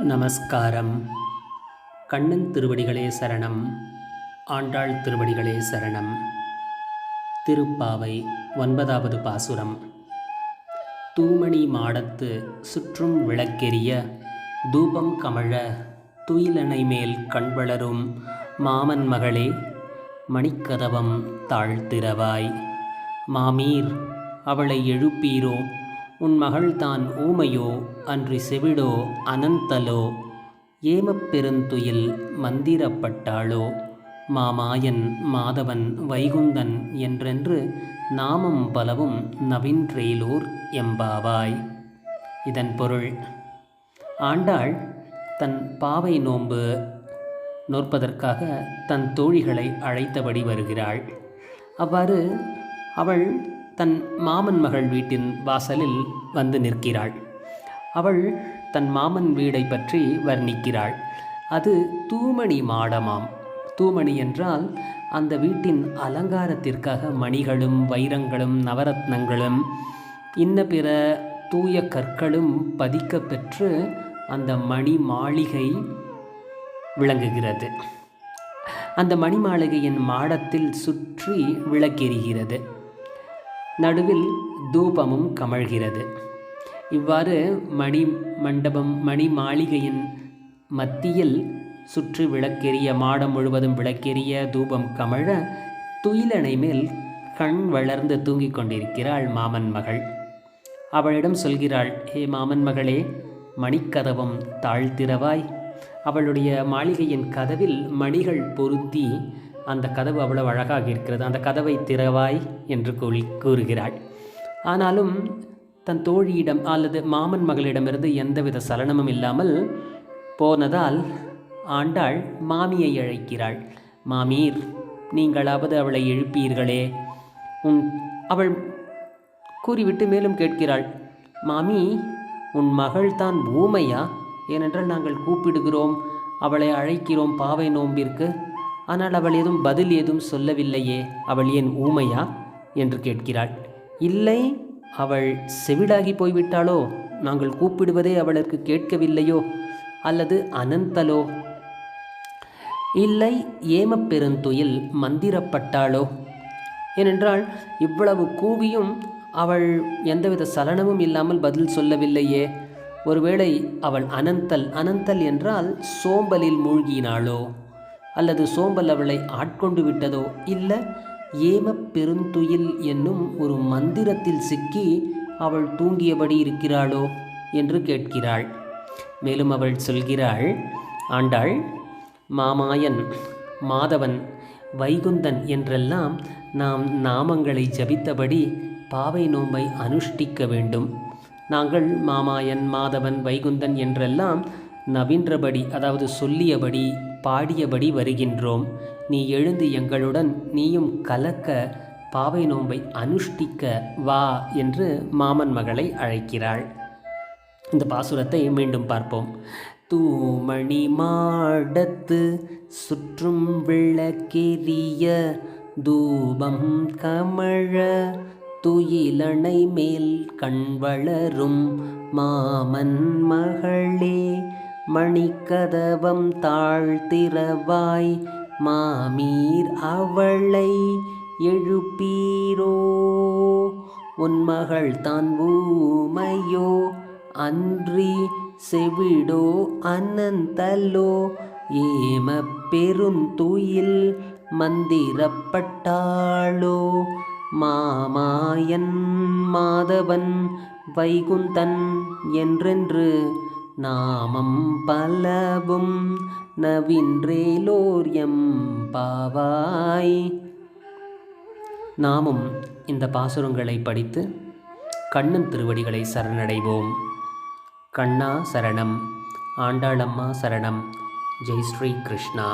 நமஸ்காரம். கண்ணன் திருவடிகளே சரணம். ஆண்டாள் திருவடிகளே சரணம். திருப்பாவை 9வது பாசுரம். தூமணி மாடத்து சுற்றும் விளக்கெரிய தூபம் கமழ துயிலணை மேல் கண்வளரும் மாமன் மகளே, மணிக்கதவம் தாழ்த்திரவாய். மாமீர், அவளை எழுப்பீரோ? உன் மகள்தான் ஊமையோ அன்றி செவிடோ அனந்தலோ? ஏமப்பெருந்துயில் மந்திரப்பட்டாளோ? மாமாயன் மாதவன் வைகுந்தன் என்றென்று நாமம் பலவும் நவின்றேலோர் எம்பாவாய். இதன் பொருள்: ஆண்டாள் தன் பாவை நோன்பு நோற்பதற்காக தன் தோழிகளை அழைத்தபடி வருகிறாள். அவ்வாறு அவள் தன் மாமன் மகள் வீட்டின் வாசலில் வந்து நிற்கிறாள். அவள் தன் மாமன் வீடை பற்றி வர்ணிக்கிறாள். அது தூமணி மாடமாம். தூமணி என்றால் அந்த வீட்டின் அலங்காரத்திற்காக மணிகளும் வைரங்களும் நவரத்னங்களும் இன்ன பிற தூய கற்களும் பதிக்க பெற்று அந்த மணி மாளிகை விளங்குகிறது. அந்த மணி மாளிகையின் மாடத்தில் சுற்றி விளக்கெரிகிறது. நடுவில் தூபமும் கமழ்கிறது. இவ்வாறு மணி மண்டபம் மணி மாளிகையின் மத்தியில் சுற்றி விளக்கெரிய, மாடம் முழுவதும் விளக்கெரிய, தூபம் கமழ துயிலணை மேல் கண் வளர்ந்து தூங்கிக் கொண்டிருக்கிறாள் மாமன் மகள். அவளிடம் சொல்கிறாள்: ஹே மாமன் மகளே, மணிக்கதவம் தாழ்த்திரவாய். அவளுடைய மாளிகையின் கதவில் மணிகள் பொருத்தி அந்த கதவு அவ்வளவு அழகாக இருக்கிறது. அந்த கதவை திறவாய் என்று கூறுகிறாள். ஆனாலும் தன் தோழியிடம் அல்லது மாமன் மகளிடமிருந்து எந்தவித சலனமும் இல்லாமல் போனதால் ஆண்டாள் மாமியை அழைக்கிறாள். மாமீர், நீங்களாவது அவளை எழுப்பீர்களே. அவள் கூறிவிட்டு மேலும் கேட்கிறாள்: மாமி, உன் மகள்தான் ஊமையா? ஏனென்றால் நாங்கள் கூப்பிடுகிறோம், அவளை அழைக்கிறோம் பாவை நோம்பிற்கு. ஆனால் அவள் பதில் ஏதும் சொல்லவில்லையே, அவள் ஏன் ஊமையா என்று கேட்கிறாள். இல்லை, அவள் செவிடாகி போய்விட்டாளோ? நாங்கள் கூப்பிடுவதே அவளுக்கு கேட்கவில்லையோ? அல்லது அனந்தலோ? இல்லை, ஏமப்பெருந்துயில் மந்திரப்பட்டாளோ? ஏனென்றால் இவ்வளவு கூவியும் அவள் எந்தவித சலனமும் இல்லாமல் பதில் சொல்லவில்லையே. ஒருவேளை அவள் அனந்தல் என்றால் சோம்பலில் மூழ்கினாளோ? அல்லது சோம்பல் அவளை ஆட்கொண்டு விட்டதோ? இல்லை, ஏமப்பெருந்துயில் என்னும் ஒரு மந்திரத்தில் சிக்கி அவள் தூங்கியபடி இருக்கிறாளோ என்று கேட்கிறாள். மேலும் அவள் சொல்கிறாள்: ஆண்டாள், மாமாயன் மாதவன் வைகுந்தன் என்றெல்லாம் நாம் நாமங்களை ஜபித்தபடி பாவை நோன்பை அனுஷ்டிக்க வேண்டும். நாங்கள் மாமாயன் மாதவன் வைகுந்தன் என்றெல்லாம் நவின்றபடி, அதாவது சொல்லியபடி பாடியபடி வருகின்றோம். நீ எழுந்து எங்களுடன் நீயும் கலக்க பாவை நோன்பை அனுஷ்டிக்க வா என்று மாமன் மகளை அழைக்கிறாள். இந்த பாசுரத்தை மீண்டும் பார்ப்போம். தூமணி மாடத்து சுற்றும் விளக்கெரிய தூபம் கமழ துயிலணை மேல் கண்வளரும் மாமன் மகளே, மணிக்கதவம் தாழ்த்திரவாய். மாமீர், அவளை எழுப்பீரோ? உன் மகள் தான் ஊமையோ அன்றி செவிடோ அனந்தலோ? ஏமப்பெருந்துயில் மந்திரப்பட்டாளோ? மாமாயன் மாதவன் வைகுந்தன் என்றென்று நாமம் பலவும் நவின்றேலோர் எம்பாவாய். நாமும் இந்த பாசுரங்களை படித்து கண்ணன் திருவடிகளை சரணடைவோம். கண்ணா சரணம், ஆண்டாளம்மா சரணம். ஜெய் ஸ்ரீ கிருஷ்ணா.